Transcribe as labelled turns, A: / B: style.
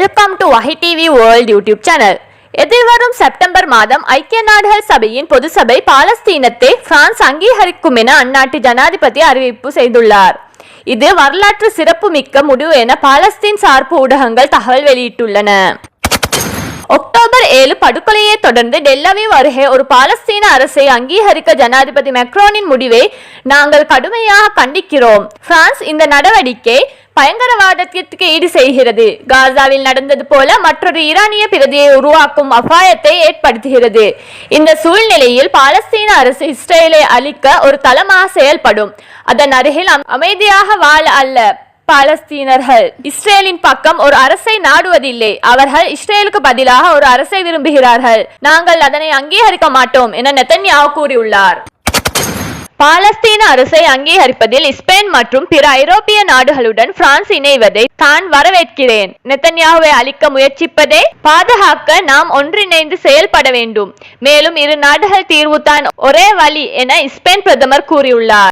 A: Welcome to Vahi TV world YouTube channel. எதிர்வரும் September மாதம் ஐக்கிய நாடுகள் சபையின் பொது சபை பாலஸ்தீனத்தை பிரான்ஸ் அங்கீகரிக்கும் என அந்நாட்டு ஜனாதிபதி அறிவிப்பு செய்துள்ளார். இது வரலாற்று சிறப்பு மிக்க முடிவு என பாலஸ்தீன் சார்பு ஊடகங்கள் தகவல் வெளியிட்டுள்ளன. அக்டோபர் 7 படுகொலையை தொடர்ந்து டெல்லவிவ் அருகே ஒரு பாலஸ்தீன அரசை அங்கீகரிக்க ஜனாதிபதி மேக்ரோனின் முடிவை நாங்கள் கடுமையாக கண்டிக்கிறோம். பிரான்ஸ் இந்த நடவடிக்கை பயங்கரவாதத்திற்கு ஈடு செய்கிறது. காசாவில் நடந்தது போல மற்றொரு ஈரானிய பிரதியை உருவாக்கும் அபாயத்தை ஏற்படுத்துகிறது. இந்த சூழ்நிலையில் பாலஸ்தீன அரசு இஸ்ரேலை அழிக்க ஒரு தளமாக செயல்படும். அதன் அருகில் அமைதியாக வாழ அல்ல. பாலஸ்தீனர்கள் இஸ்ரேலின் பக்கம் ஒரு அரசை நாடுவதில்லை. அவர்கள் இஸ்ரேலுக்கு பதிலாக ஒரு அரசை விரும்புகிறார்கள். நாங்கள் அதனை அங்கீகரிக்க மாட்டோம் என நெதன்யாஹு கூறியுள்ளார். பாலஸ்தீன அரசை அங்கீகரிப்பதில் ஸ்பெயின் மற்றும் பிற ஐரோப்பிய நாடுகளுடன் பிரான்ஸ் இணைவதை தான் வரவேற்கிறேன். நெதன்யாஹுவை அழிக்க முயற்சிப்பதை பாதுகாக்க நாம் ஒன்றிணைந்து செயல்பட வேண்டும். மேலும் இரு நாடுகள் தீர்வுதான் ஒரே வழி என ஸ்பெயின் பிரதமர் கூறியுள்ளார்.